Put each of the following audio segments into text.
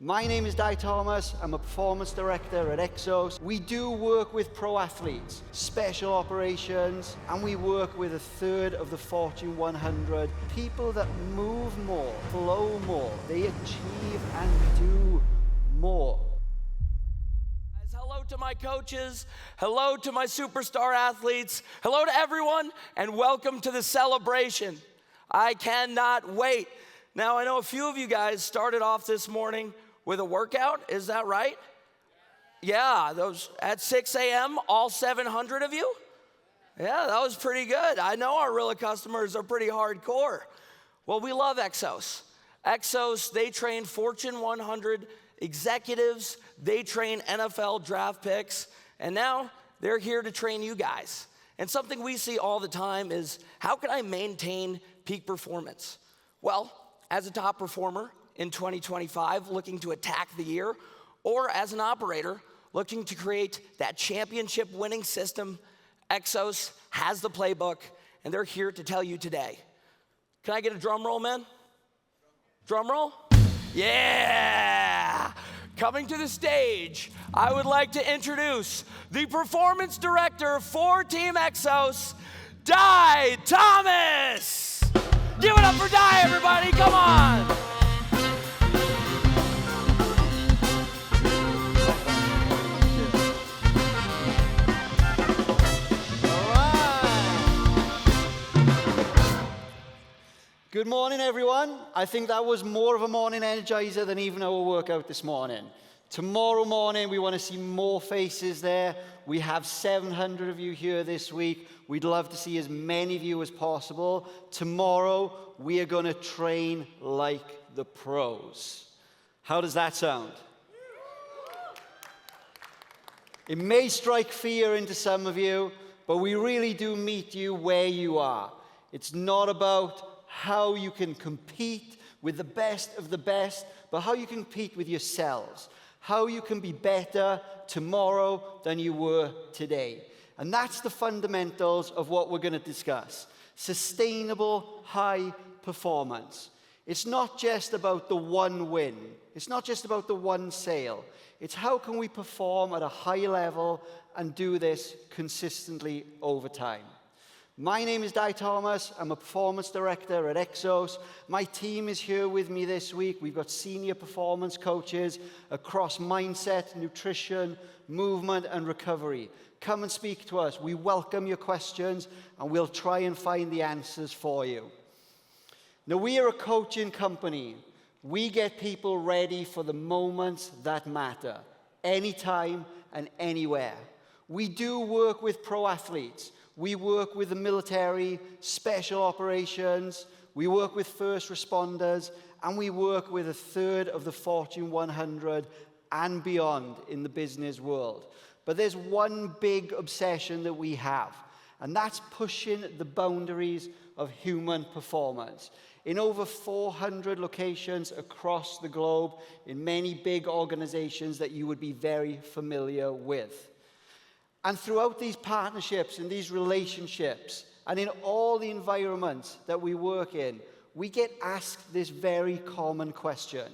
My name is Dai Thomas. I'm a performance director at Exos. We do work with pro athletes, special operations, and we work with a third of the Fortune 100. People that move more, flow more, they achieve and do more. Hello to my coaches, hello to my superstar athletes, hello to everyone, and welcome to the celebration. I cannot wait. Now, I know a few of you guys started off this morning with a workout, is that right? Yeah, those at 6 a.m., all 700 of you? Yeah, that was pretty good. I know our Rilla customers are pretty hardcore. Well, we love Exos. Exos, they train Fortune 100 executives, they train NFL draft picks, and now they're here to train you guys. And something we see all the time is, how can I maintain peak performance? Well, as a top performer in 2025, looking to attack the year, or as an operator, looking to create that championship winning system, Exos has the playbook, and they're here to tell you today. Can I get a drum roll, man? Drum roll? Yeah! Coming to the stage, I would like to introduce the performance director for Team Exos, Dai Thomas! Give it up for Dai, everybody, come on! Good morning, everyone. I think that was more of a morning energizer than even our workout this morning. Tomorrow morning, we want to see more faces there. We have 700 of you here this week. We'd love to see as many of you as possible. Tomorrow, we are going to train like the pros. How does that sound? It may strike fear into some of you, but we really do meet you where you are. It's not about how you can compete with the best of the best, but how you compete with yourselves, how you can be better tomorrow than you were today. And that's the fundamentals of what we're going to discuss. Sustainable high performance. It's not just about the one win. It's not just about the one sale. It's how can we perform at a high level and do this consistently over time. My name is Dai Thomas. I'm a performance director at Exos. My team is here with me this week. We've got senior performance coaches across mindset, nutrition, movement, and recovery. Come and speak to us. We welcome your questions, and we'll try and find the answers for you. Now, we are a coaching company. We get people ready for the moments that matter, anytime and anywhere. We do work with pro athletes. We work with the military, special operations, we work with first responders, and we work with a third of the Fortune 100 and beyond in the business world. But there's one big obsession that we have, and that's pushing the boundaries of human performance. In over 400 locations across the globe, in many big organizations that you would be very familiar with. And throughout these partnerships and these relationships, and in all the environments that we work in, we get asked this very common question.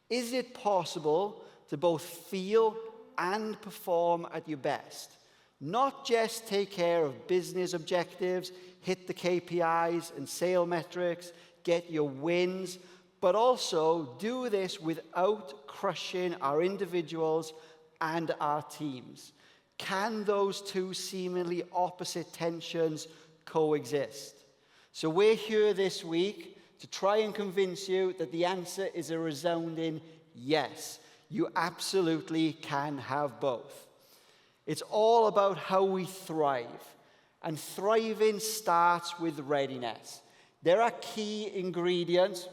Is it possible to both feel and perform at your best? Not just take care of business objectives, hit the KPIs and sale metrics, get your wins, but also do this without crushing our individuals and our teams. Can those two seemingly opposite tensions coexist? So we're here this week to try and convince you that the answer is a resounding yes. You absolutely can have both. It's all about how we thrive. And thriving starts with readiness. There are key ingredients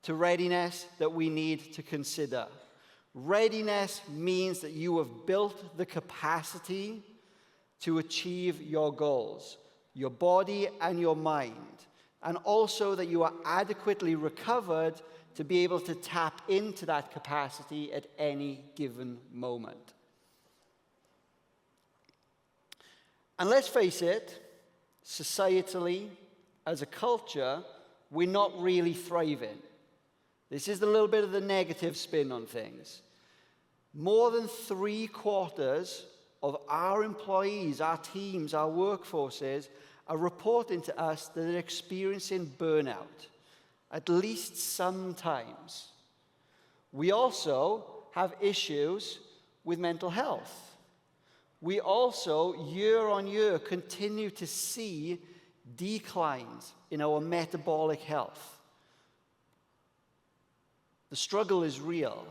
to readiness that we need to consider. Readiness means that you have built the capacity to achieve your goals, your body and your mind, and also that you are adequately recovered to be able to tap into that capacity at any given moment. And let's face it, societally, as a culture, we're not really thriving. This is a little bit of the negative spin on things. More than 3/4 of our employees, our teams, our workforces are reporting to us that they're experiencing burnout, at least sometimes. We also have issues with mental health. We also, year on year, continue to see declines in our metabolic health. The struggle is real.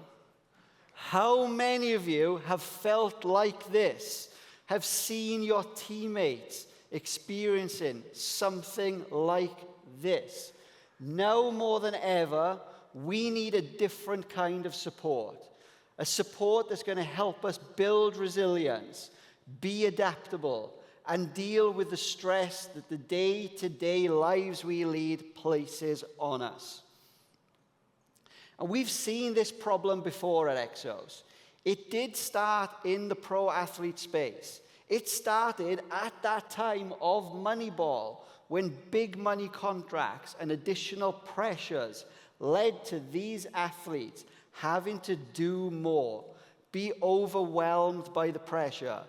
How many of you have felt like this, have seen your teammates experiencing something like this? Now more than ever, we need a different kind of support. A support that's going to help us build resilience, be adaptable, and deal with the stress that the day-to-day lives we lead places on us. And we've seen this problem before at Exos. It did start in the pro athlete space. It started at that time of Moneyball, when big money contracts and additional pressures led to these athletes having to do more, be overwhelmed by the pressure,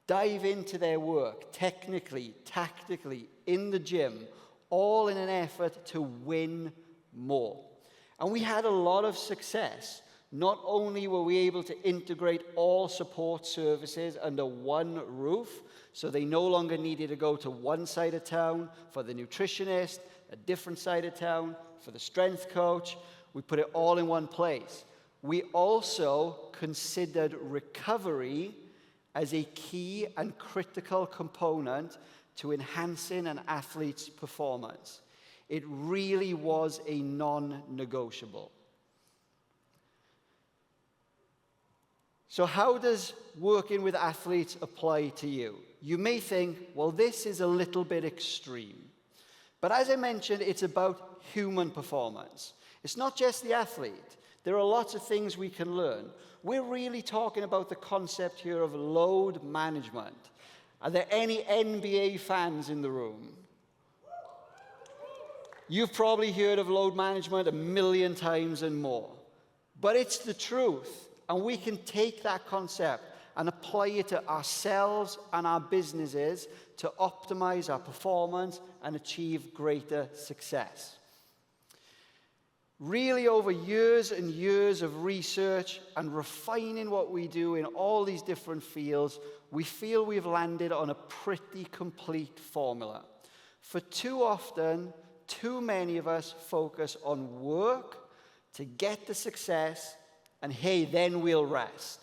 dive into their work technically, tactically, in the gym, all in an effort to win more. And we had a lot of success. Not only were we able to integrate all support services under one roof, so they no longer needed to go to one side of town for the nutritionist, a different side of town for the strength coach. We put it all in one place. We also considered recovery as a key and critical component to enhancing an athlete's performance. It really was a non-negotiable. So how does working with athletes apply to you? You may think, well, this is a little bit extreme. But as I mentioned, it's about human performance. It's not just the athlete. There are lots of things we can learn. We're really talking about the concept here of load management. Are there any NBA fans in the room? You've probably heard of load management 1,000,000 times and more. But it's the truth. And we can take that concept and apply it to ourselves and our businesses to optimize our performance and achieve greater success. Really, over years and years of research and refining what we do in all these different fields, we feel we've landed on a pretty complete formula. For too often, too many of us focus on work to get the success, and hey, then we'll rest.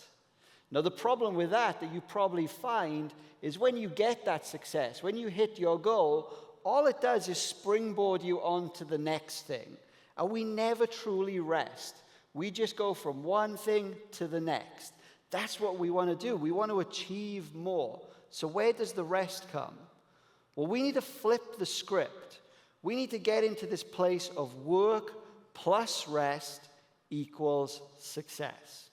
Now, the problem with that you probably find is when you get that success, when you hit your goal, all it does is springboard you on to the next thing. And we never truly rest. We just go from one thing to the next. That's what we want to do. We want to achieve more. So where does the rest come? Well, we need to flip the script. We need to get into this place of work plus rest equals success.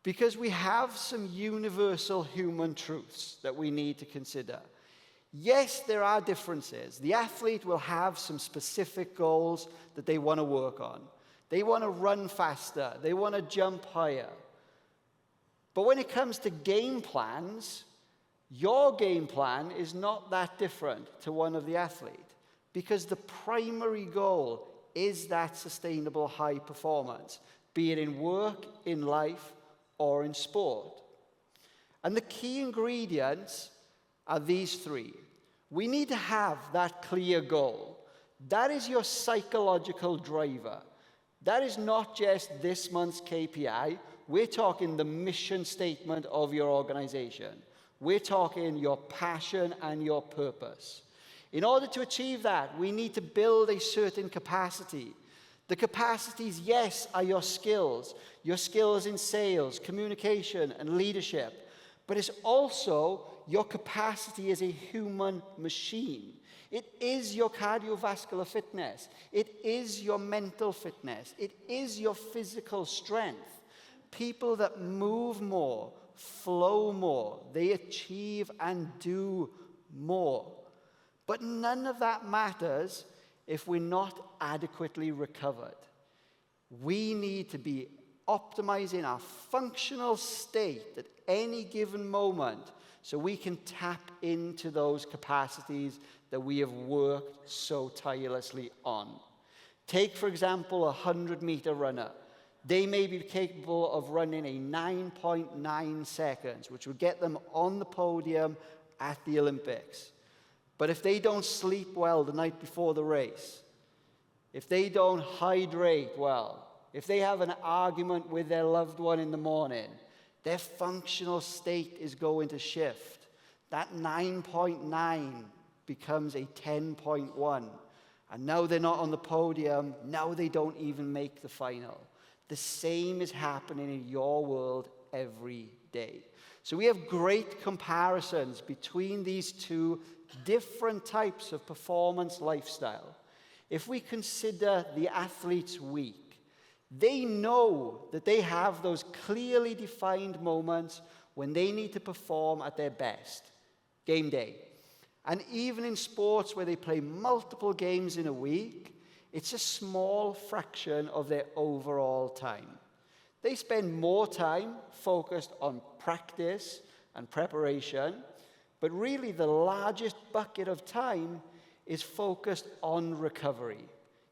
Because we have some universal human truths that we need to consider. Yes, there are differences. The athlete will have some specific goals that they want to work on. They want to run faster. They want to jump higher. But when it comes to game plans, your game plan is not that different to one of the athlete, because the primary goal is that sustainable high performance, be it in work, in life, or in sport. And the key ingredients are these three. We need to have that clear goal. That is your psychological driver. That is not just this month's KPI. We're talking the mission statement of your organization. We're talking your passion and your purpose. In order to achieve that, we need to build a certain capacity. The capacities, yes, are your skills in sales, communication, and leadership. But it's also your capacity as a human machine. It is your cardiovascular fitness. It is your mental fitness. It is your physical strength. People that move more, flow more, they achieve and do more. But none of that matters if we're not adequately recovered. We need to be optimizing our functional state at any given moment so we can tap into those capacities that we have worked so tirelessly on. Take, for example, a 100-meter runner. They may be capable of running a 9.9 seconds, which would get them on the podium at the Olympics. But if they don't sleep well the night before the race, if they don't hydrate well, if they have an argument with their loved one in the morning, their functional state is going to shift. That 9.9 becomes a 10.1. And now they're not on the podium. Now they don't even make the final. The same is happening in your world every day. So we have great comparisons between these two different types of performance lifestyle. If we consider the athlete's week, they know that they have those clearly defined moments when they need to perform at their best. Game day. And even in sports where they play multiple games in a week, it's a small fraction of their overall time. They spend more time focused on practice and preparation, but really the largest bucket of time is focused on recovery,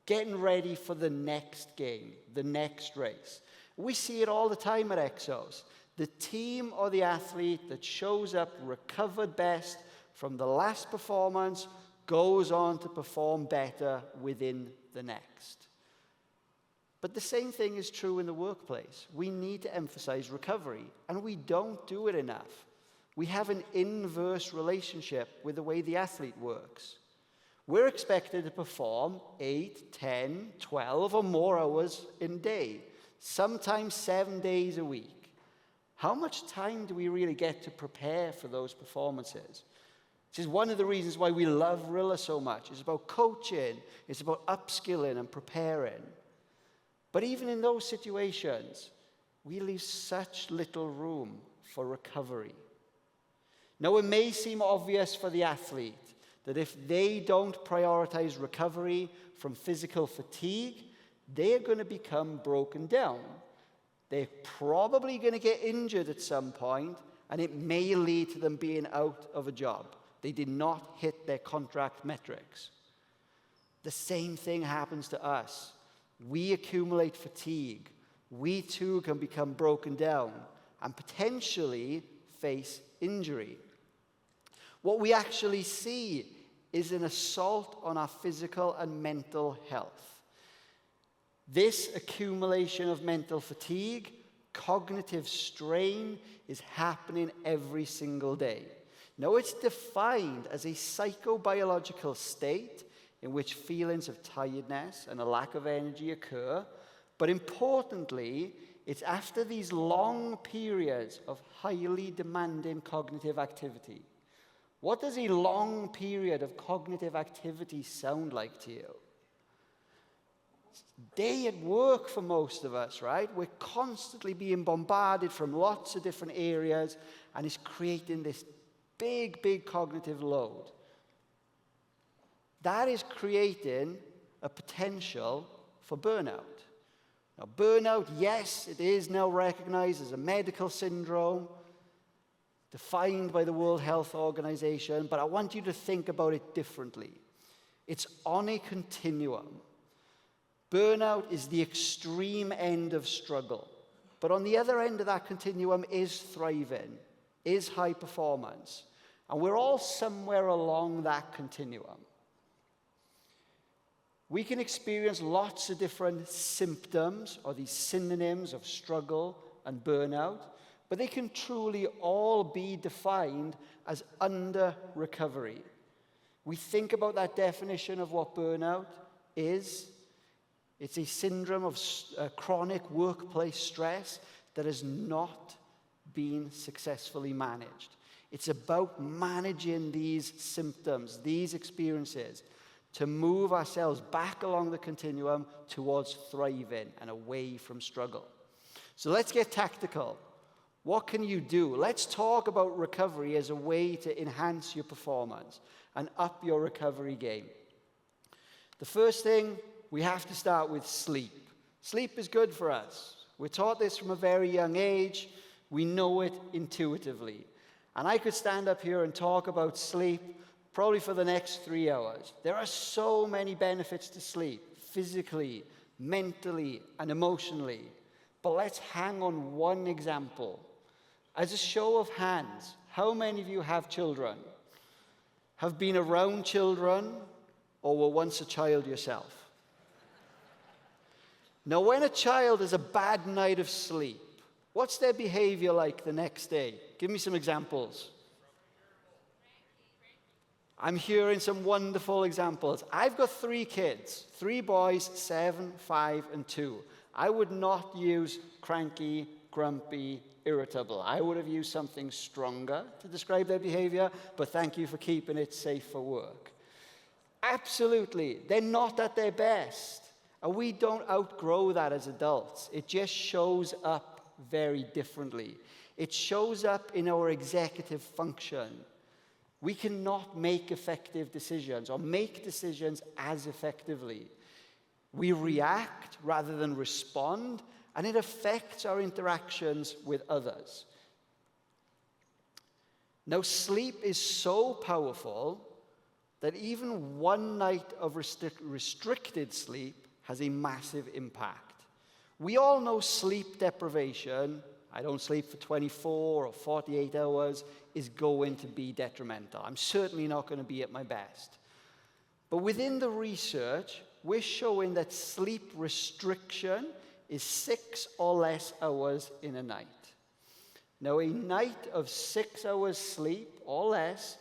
getting ready for the next game, the next race. We see it all the time at Exos. The team or the athlete that shows up recovered best from the last performance goes on to perform better within the next. But the same thing is true in the workplace. We need to emphasize recovery, and we don't do it enough. We have an inverse relationship with the way the athlete works. We're expected to perform 8, 10, 12 or more hours in a day, sometimes 7 days a week. How much time do we really get to prepare for those performances? This is one of the reasons why we love Rilla so much. It's about coaching, it's about upskilling and preparing. But even in those situations, we leave such little room for recovery. Now, it may seem obvious for the athlete that if they don't prioritize recovery from physical fatigue, they're going to become broken down. They're probably going to get injured at some point, and it may lead to them being out of a job. They did not hit their contract metrics. The same thing happens to us. We accumulate fatigue. We too can become broken down and potentially face injury. What we actually see is an assault on our physical and mental health. This accumulation of mental fatigue, cognitive strain, is happening every single day. Now, it's defined as a psychobiological state in which feelings of tiredness and a lack of energy occur, but importantly, it's after these long periods of highly demanding cognitive activity. What does a long period of cognitive activity sound like to you? Day at work for most of us, right? We're constantly being bombarded from lots of different areas, and it's creating this big cognitive load. That is creating a potential for burnout. Now, burnout, yes, it is now recognized as a medical syndrome, defined by the World Health Organization, but I want you to think about it differently. It's on a continuum. Burnout is the extreme end of struggle, but on the other end of that continuum is thriving, is high performance, and we're all somewhere along that continuum. We can experience lots of different symptoms or these synonyms of struggle and burnout, but they can truly all be defined as under recovery. We think about that definition of what burnout is. It's a syndrome of chronic workplace stress that has not been successfully managed. It's about managing these symptoms, these experiences, to move ourselves back along the continuum towards thriving and away from struggle. So let's get tactical. What can you do? Let's talk about recovery as a way to enhance your performance and up your recovery game. The first thing, we have to start with sleep. Sleep is good for us. We're taught this from a very young age. We know it intuitively. And I could stand up here and talk about sleep probably for the next 3 hours. There are so many benefits to sleep, physically, mentally, and emotionally. But let's hang on one example. As a show of hands, how many of you have children? Have been around children, or were once a child yourself? Now, when a child has a bad night of sleep, what's their behavior like the next day? Give me some examples. I'm hearing some wonderful examples. I've got 3 kids, 3 boys, 7, 5, and 2. I would not use cranky, grumpy, irritable. I would have used something stronger to describe their behavior, but thank you for keeping it safe for work. Absolutely, they're not at their best. And we don't outgrow that as adults. It just shows up very differently. It shows up in our executive function. We cannot make effective decisions or make decisions as effectively. We react rather than respond, and it affects our interactions with others. Now, sleep is so powerful that even one night of restricted sleep has a massive impact. We all know sleep deprivation, I don't sleep for 24 or 48 hours, is going to be detrimental. I'm certainly not going to be at my best. But within the research, we're showing that sleep restriction is 6 or less hours in a night. Now, a night of 6 hours sleep or less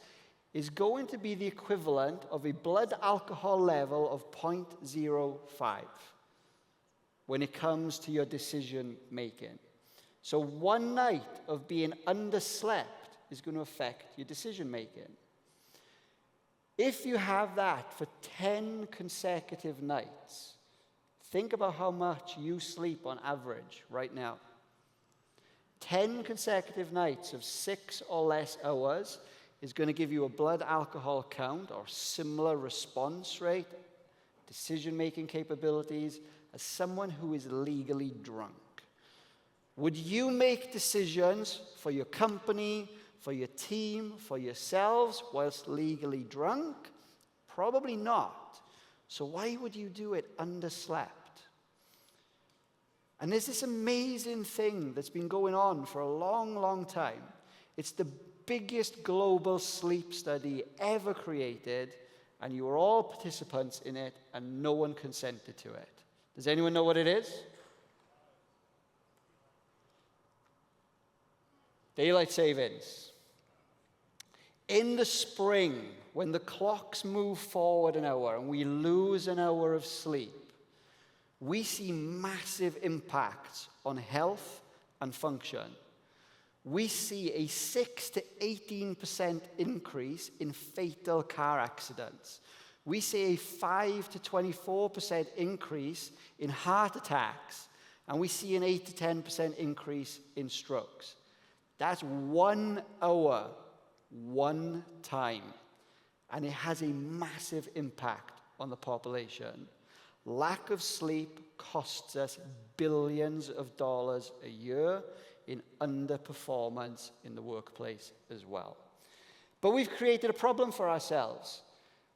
is going to be the equivalent of a blood alcohol level of 0.05 when it comes to your decision making. So one night of being underslept is going to affect your decision making. If you have that for 10 consecutive nights, think about how much you sleep on average right now. 10 consecutive nights of 6 or less hours is going to give you a blood alcohol count or similar response rate, decision-making capabilities as someone who is legally drunk. Would you make decisions for your company, for your team, for yourselves whilst legally drunk? Probably not. So why would you do it underslept? And there's this amazing thing that's been going on for a long, long time. It's the biggest global sleep study ever created, and you were all participants in it, and no one consented to it. Does anyone know what it is? Daylight savings. In the spring, when the clocks move forward an hour and we lose an hour of sleep, we see massive impacts on health and function. We see a 6 to 18% increase in fatal car accidents. We see a 5 to 24% increase in heart attacks, and we see an 8 to 10% increase in strokes. That's 1 hour, one time, and it has a massive impact on the population. Lack of sleep costs us billions of dollars a year in underperformance in the workplace as well. But we've created a problem for ourselves.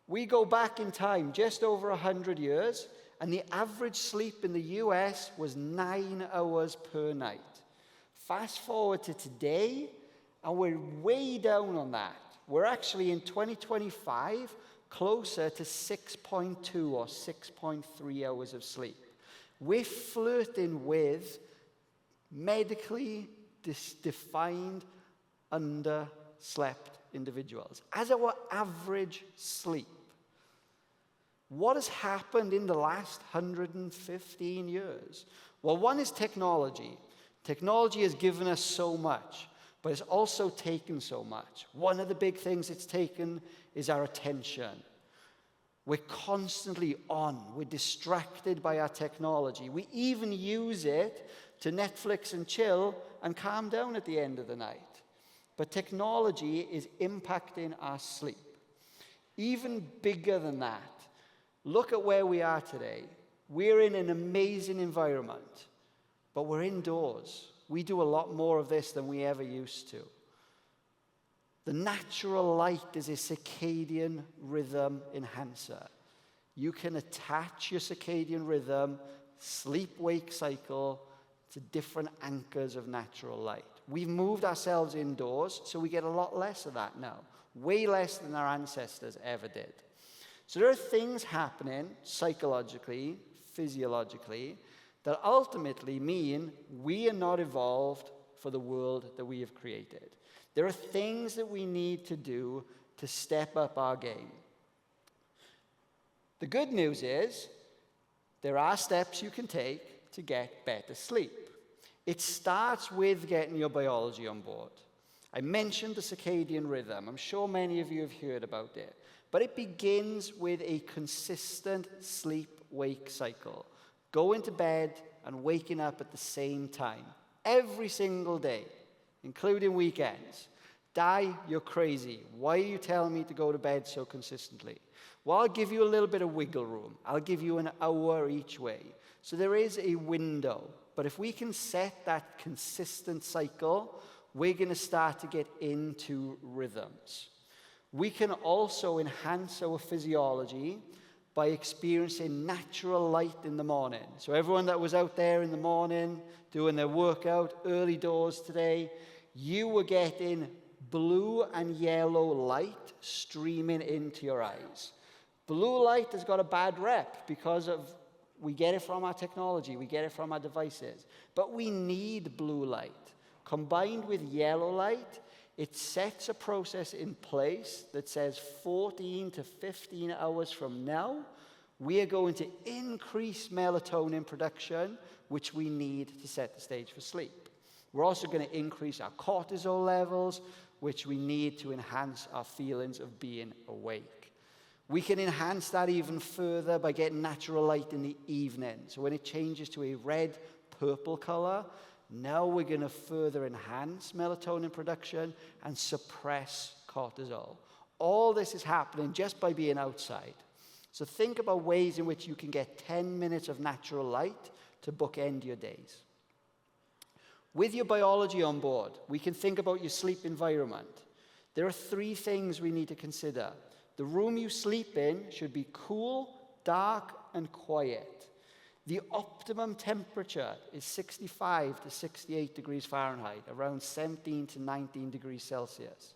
We go back in time just over 100 years, and the average sleep in the US was 9 hours per night. Fast forward to today, and we're way down on that. We're actually in 2025 closer to 6.2 or 6.3 hours of sleep. We're flirting with medically defined underslept individuals as our average sleep. What has happened in the last 115 years? Well, one is technology. Technology has given us so much, but it's also taken so much. One of the big things it's taken is our attention. We're constantly on. We're distracted by our technology. We even use it to Netflix and chill and calm down at the end of the night. But technology is impacting our sleep. Even bigger than that, Look at where we are today. We're in an amazing environment, but we're indoors. We do a lot more of this than we ever used to. The natural light is a circadian rhythm enhancer. You can attach your circadian rhythm, sleep-wake cycle, to different anchors of natural light. We've moved ourselves indoors, so we get a lot less of that now. Way less than our ancestors ever did. So there are things happening psychologically, physiologically, that ultimately mean we are not evolved for the world that we have created. There are things that we need to do to step up our game. The good news is there are steps you can take to get better sleep. It starts with getting your biology on board. I mentioned the circadian rhythm. I'm sure many of you have heard about it. But it begins with a consistent sleep-wake cycle. Going to bed and waking up at the same time. Every single day, including weekends. Dai, you're crazy. Why are you telling me to go to bed so consistently? Well, I'll give you a little bit of wiggle room. I'll give you an hour each way. So there is a window. But if we can set that consistent cycle, we're going to start to get into rhythms. We can also enhance our physiology by experiencing natural light in the morning. So everyone that was out there in the morning doing their workout, early doors today, you were getting blue and yellow light streaming into your eyes. Blue light has got a bad rep because we get it from our technology, we get it from our devices. But we need blue light. Combined with yellow light, it sets a process in place that says 14 to 15 hours from now, we are going to increase melatonin production, which we need to set the stage for sleep. We're also going to increase our cortisol levels, which we need to enhance our feelings of being awake. We can enhance that even further by getting natural light in the evening. So when it changes to a red-purple color, now we're going to further enhance melatonin production and suppress cortisol. All this is happening just by being outside. So think about ways in which you can get 10 minutes of natural light to bookend your days. With your biology on board, we can think about your sleep environment. There are 3 things we need to consider. The room you sleep in should be cool, dark, and quiet. The optimum temperature is 65 to 68 degrees Fahrenheit, around 17 to 19 degrees Celsius.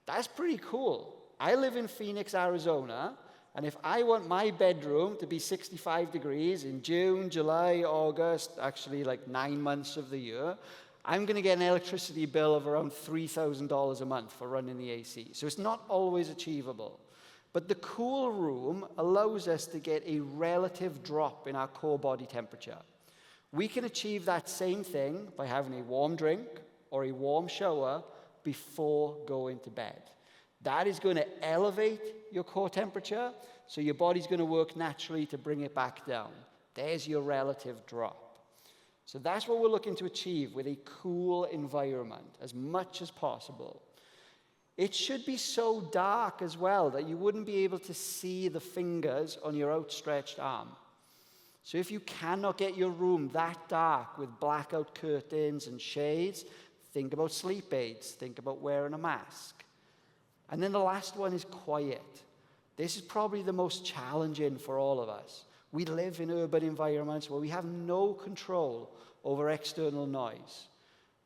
That's pretty cool. I live in Phoenix, Arizona, and if I want my bedroom to be 65 degrees in June, July, August, actually like 9 months of the year, I'm going to get an electricity bill of around $3,000 a month for running the AC. So it's not always achievable. But the cool room allows us to get a relative drop in our core body temperature. We can achieve that same thing by having a warm drink or a warm shower before going to bed. That is going to elevate your core temperature, so your body's going to work naturally to bring it back down. There's your relative drop. So that's what we're looking to achieve with a cool environment as much as possible. It should be so dark as well that you wouldn't be able to see the fingers on your outstretched arm. So if you cannot get your room that dark with blackout curtains and shades, think about sleep aids, think about wearing a mask. And then the last one is quiet. This is probably the most challenging for all of us. We live in urban environments where we have no control over external noise.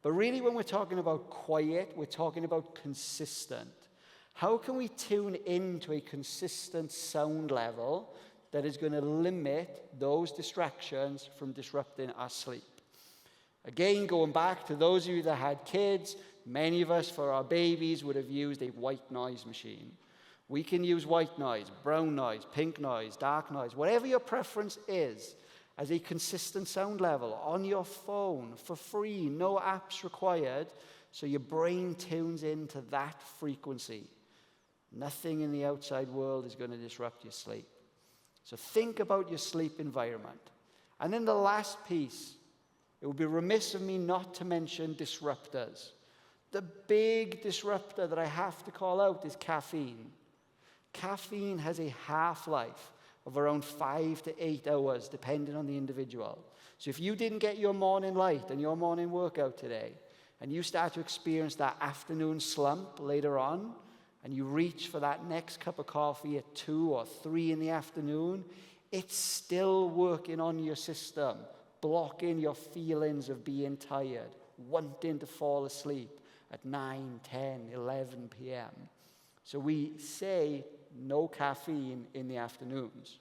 But really, when we're talking about quiet, we're talking about consistent. How can we tune into a consistent sound level that is going to limit those distractions from disrupting our sleep? Again, going back to those of you that had kids, many of us, for our babies, would have used a white noise machine. We can use white noise, brown noise, pink noise, dark noise, whatever your preference is, as a consistent sound level on your phone for free, no apps required, so your brain tunes into that frequency. Nothing in the outside world is going to disrupt your sleep. So think about your sleep environment. And then the last piece, it would be remiss of me not to mention disruptors. The big disruptor that I have to call out is caffeine. Caffeine has a half-life of around 5 to 8 hours, depending on the individual. So if you didn't get your morning light and your morning workout today, and you start to experience that afternoon slump later on, and you reach for that next cup of coffee at 2 or 3 in the afternoon, it's still working on your system, blocking your feelings of being tired, wanting to fall asleep at 9, 10, 11 p.m. So we say no caffeine in the afternoons.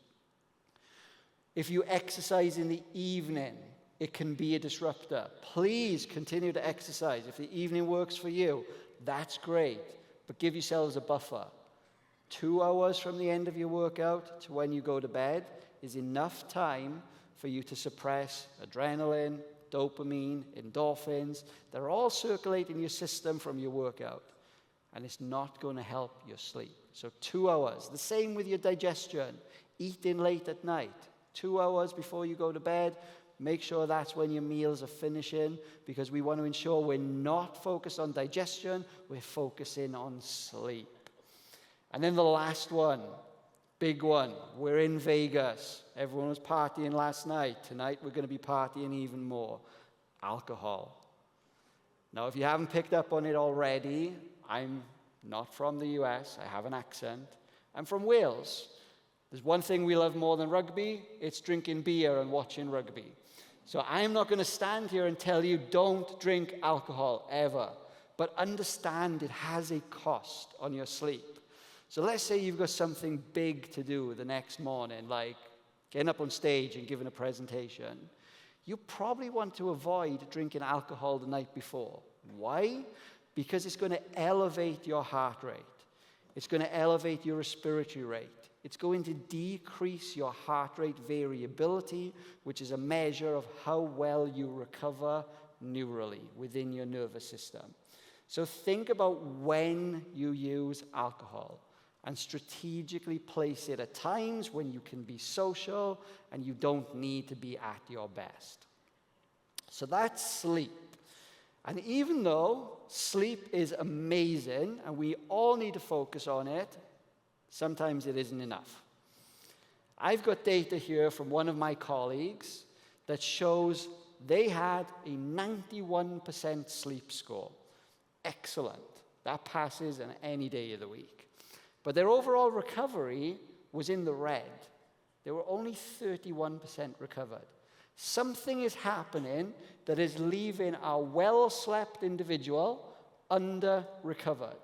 If you exercise in the evening, it can be a disruptor. Please continue to exercise. If the evening works for you, that's great. But give yourselves a buffer. 2 hours from the end of your workout to when you go to bed is enough time for you to suppress adrenaline, dopamine, endorphins. They're all circulating your system from your workout. And it's not going to help your sleep. So 2 hours. The same with your digestion. Eating late at night. 2 hours before you go to bed. Make sure that's when your meals are finishing, because we want to ensure we're not focused on digestion, we're focusing on sleep. And then the last one, big one. We're in Vegas. Everyone was partying last night. Tonight we're going to be partying even more. Alcohol. Now, if you haven't picked up on it already, I'm not from the US. I have an accent. I'm from Wales. There's one thing we love more than rugby. It's drinking beer and watching rugby. So I'm not going to stand here and tell you don't drink alcohol ever. But understand it has a cost on your sleep. So let's say you've got something big to do the next morning, like getting up on stage and giving a presentation. You probably want to avoid drinking alcohol the night before. Why? Because it's going to elevate your heart rate. It's going to elevate your respiratory rate. It's going to decrease your heart rate variability, which is a measure of how well you recover neurally within your nervous system. So think about when you use alcohol and strategically place it at times when you can be social and you don't need to be at your best. So that's sleep. And even though sleep is amazing and we all need to focus on it, sometimes it isn't enough. I've got data here from one of my colleagues that shows they had a 91% sleep score. Excellent. That passes on any day of the week. But their overall recovery was in the red. They were only 31% recovered. Something is happening that is leaving our well-slept individual under-recovered.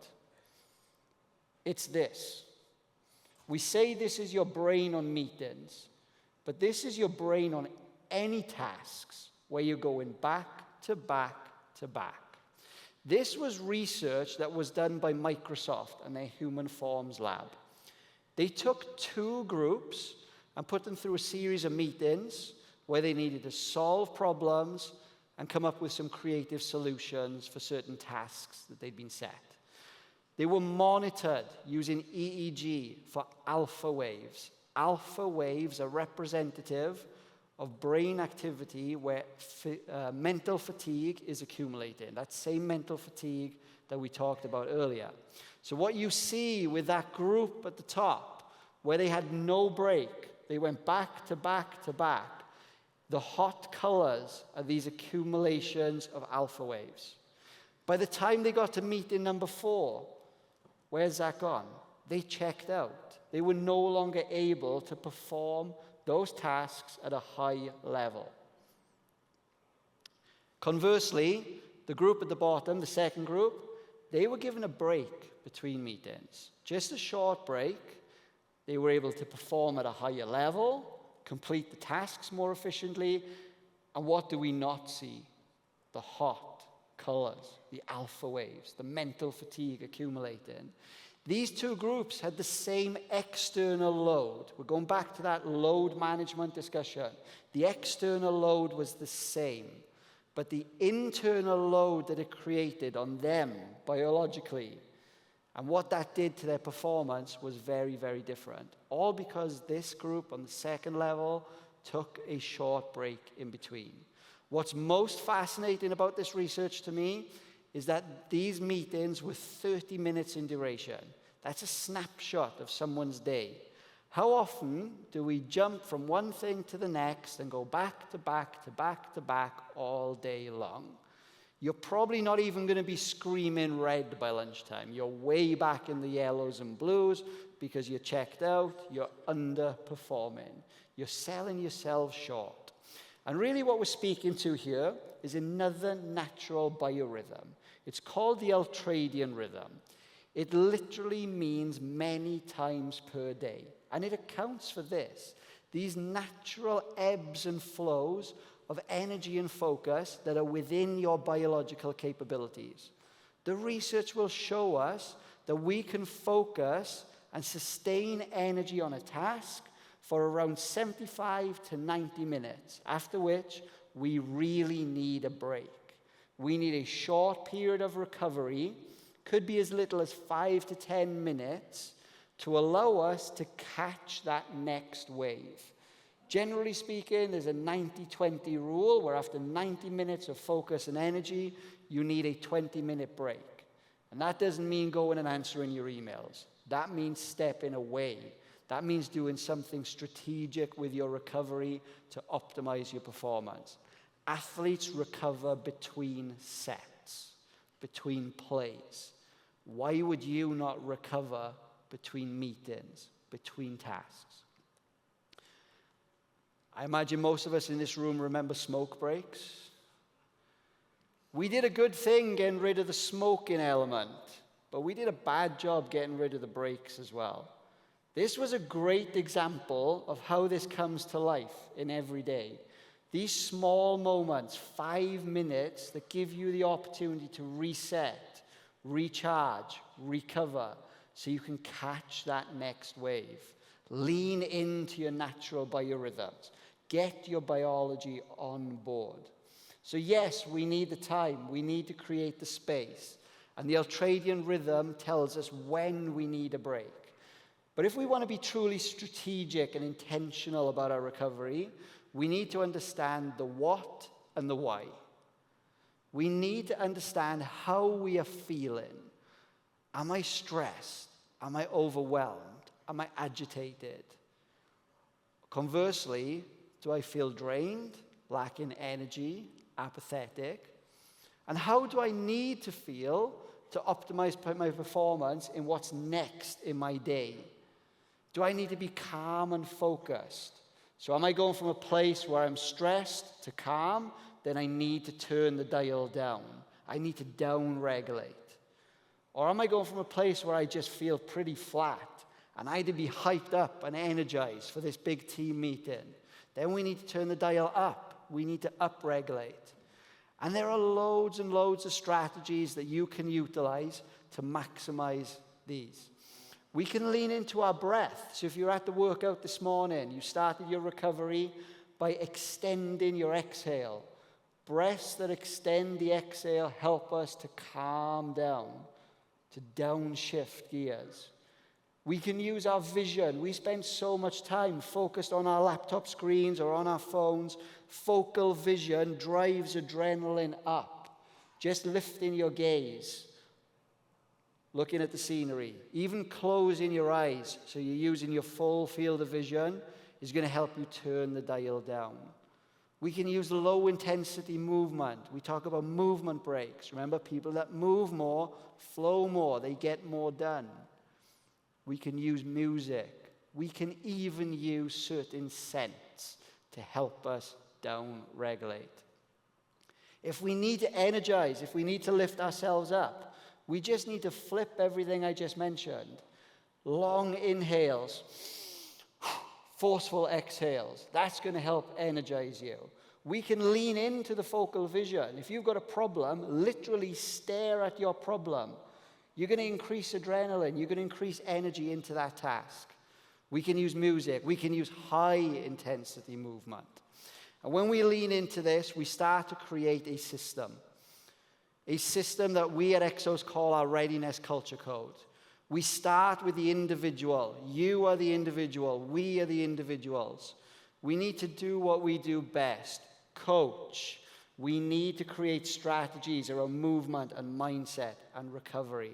It's this. We say this is your brain on meetings, but this is your brain on any tasks where you're going back to back to back. This was research that was done by Microsoft and their Human Forms lab. They took 2 groups and put them through a series of meetings where they needed to solve problems and come up with some creative solutions for certain tasks that they'd been set. They were monitored using EEG for alpha waves. Alpha waves are representative of brain activity where mental fatigue is accumulating. That same mental fatigue that we talked about earlier. So what you see with that group at the top, where they had no break, they went back to back to back, the hot colors are these accumulations of alpha waves. By the time they got to meeting number 4, where's that gone? They checked out. They were no longer able to perform those tasks at a high level. Conversely, the group at the bottom, the second group, they were given a break between meetings. Just a short break. They were able to perform at a higher level, complete the tasks more efficiently, and what do we not see? The hot colors, the alpha waves, the mental fatigue accumulating. These 2 groups had the same external load. We're going back to that load management discussion. The external load was the same, but the internal load that it created on them biologically and what that did to their performance was very, very different. All because this group on the second level took a short break in between. What's most fascinating about this research to me is that these meetings were 30 minutes in duration. That's a snapshot of someone's day. How often do we jump from one thing to the next and go back to back to back to back all day long? You're probably not even going to be screaming red by lunchtime. You're way back in the yellows and blues because you're checked out, you're underperforming. You're selling yourself short. And really what we're speaking to here is another natural biorhythm. It's called the Ultradian rhythm. It literally means many times per day. And it accounts for this. These natural ebbs and flows of energy and focus that are within your biological capabilities. The research will show us that we can focus and sustain energy on a task for around 75 to 90 minutes, after which we really need a break. We need a short period of recovery, could be as little as 5 to 10 minutes, to allow us to catch that next wave. Generally speaking, there's a 90-20 rule where after 90 minutes of focus and energy, you need a 20-minute break. And that doesn't mean going and answering your emails. That means stepping away. That means doing something strategic with your recovery to optimize your performance. Athletes recover between sets, between plays. Why would you not recover between meetings, between tasks? I imagine most of us in this room remember smoke breaks. We did a good thing getting rid of the smoking element, but we did a bad job getting rid of the breaks as well. This was a great example of how this comes to life in every day. These small moments, 5 minutes, that give you the opportunity to reset, recharge, recover, so you can catch that next wave. Lean into your natural biorhythms. Get your biology on board. So yes, we need the time. We need to create the space. And the Ultradian rhythm tells us when we need a break. But if we want to be truly strategic and intentional about our recovery, we need to understand the what and the why. We need to understand how we are feeling. Am I stressed? Am I overwhelmed? Am I agitated? Conversely, do I feel drained, lacking energy, apathetic? And how do I need to feel to optimize my performance in what's next in my day? Do I need to be calm and focused? So am I going from a place where I'm stressed to calm? Then I need to turn the dial down. I need to down-regulate. Or am I going from a place where I just feel pretty flat and I need to be hyped up and energized for this big team meeting? Then we need to turn the dial up. We need to up-regulate. And there are loads and loads of strategies that you can utilize to maximize these. We can lean into our breath. So if you're at the workout this morning, you started your recovery by extending your exhale. Breaths that extend the exhale help us to calm down, to downshift gears. We can use our vision. We spend so much time focused on our laptop screens or on our phones. Focal vision drives adrenaline up. Just lifting your gaze, looking at the scenery, even closing your eyes so you're using your full field of vision is going to help you turn the dial down. We can use low intensity movement. We talk about movement breaks. Remember, people that move more, flow more, they get more done. We can use music. We can even use certain scents to help us down-regulate. If we need to energize, if we need to lift ourselves up, we just need to flip everything I just mentioned. Long inhales, forceful exhales. That's going to help energize you. We can lean into the focal vision. If you've got a problem, literally stare at your problem. You're going to increase adrenaline. You're going to increase energy into that task. We can use music. We can use high-intensity movement. And when we lean into this, we start to create a system that we at Exos call our readiness culture code. We start with the individual. You are the individual. We are the individuals. We need to do what we do best, coach. We need to create strategies around movement and mindset and recovery.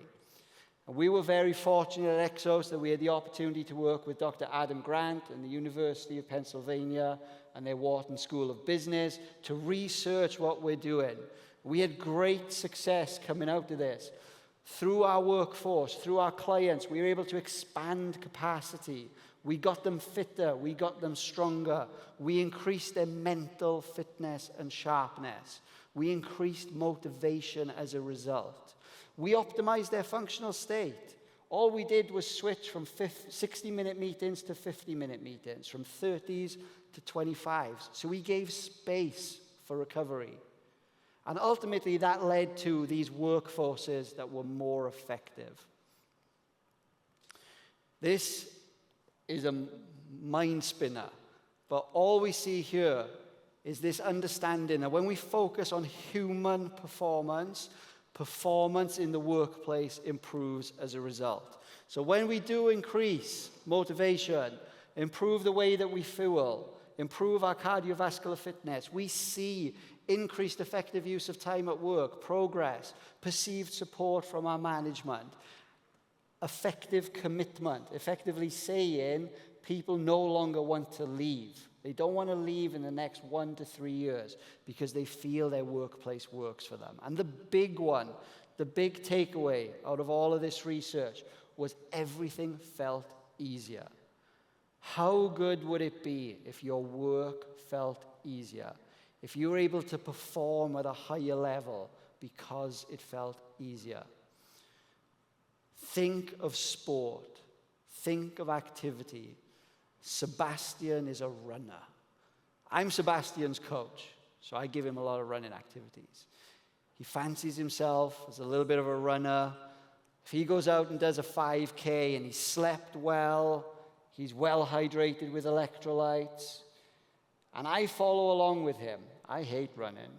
And we were very fortunate at Exos that we had the opportunity to work with Dr. Adam Grant and the University of Pennsylvania and their Wharton School of Business to research what we're doing. We had great success coming out of this. Through our workforce, through our clients, we were able to expand capacity. We got them fitter, we got them stronger. We increased their mental fitness and sharpness. We increased motivation as a result. We optimized their functional state. All we did was switch from 60-minute meetings to 50-minute meetings, from 30s to 25s. So we gave space for recovery. And ultimately, that led to these workforces that were more effective. This is a mind spinner, but all we see here is this understanding that when we focus on human performance, performance in the workplace improves as a result. So when we do increase motivation, improve the way that we fuel, improve our cardiovascular fitness, we see increased effective use of time at work, progress, perceived support from our management, effective commitment, effectively saying people no longer want to leave. They don't want to leave in the next 1 to 3 years because they feel their workplace works for them. And the big one, the big takeaway out of all of this research was everything felt easier. How good would it be if your work felt easier? If you were able to perform at a higher level because it felt easier? Think of sport. Think of activity. Sebastian is a runner. I'm Sebastian's coach, so I give him a lot of running activities. He fancies himself as a little bit of a runner. If he goes out and does a 5K and he's slept well, he's well hydrated with electrolytes, and I follow along with him. I hate running.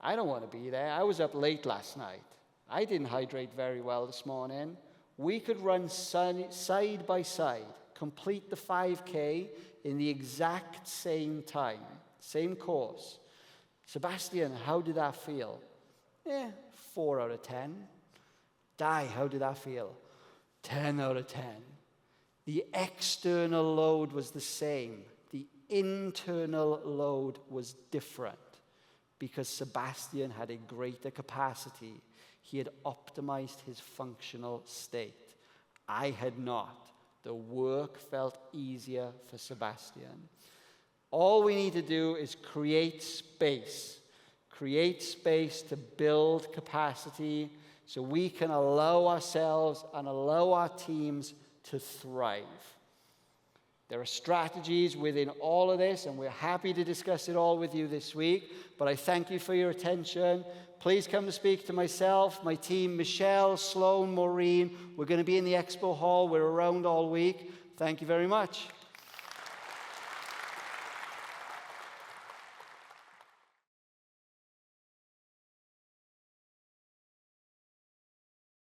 I don't want to be there. I was up late last night. I didn't hydrate very well this morning. We could run side by side, complete the 5K in the exact same time, same course. Sebastian, how did that feel? 4 out of 10. Dai, how did that feel? 10 out of 10. The external load was the same. The internal load was different because Sebastian had a greater capacity. He had optimized his functional state. I had not. The work felt easier for Sebastian. All we need to do is create space. Create space to build capacity so we can allow ourselves and allow our teams to thrive. There are strategies within all of this, and we're happy to discuss it all with you this week. But I thank you for your attention. Please come to speak to myself, my team, Michelle, Sloan, Maureen. We're going to be in the expo hall. We're around all week. Thank you very much.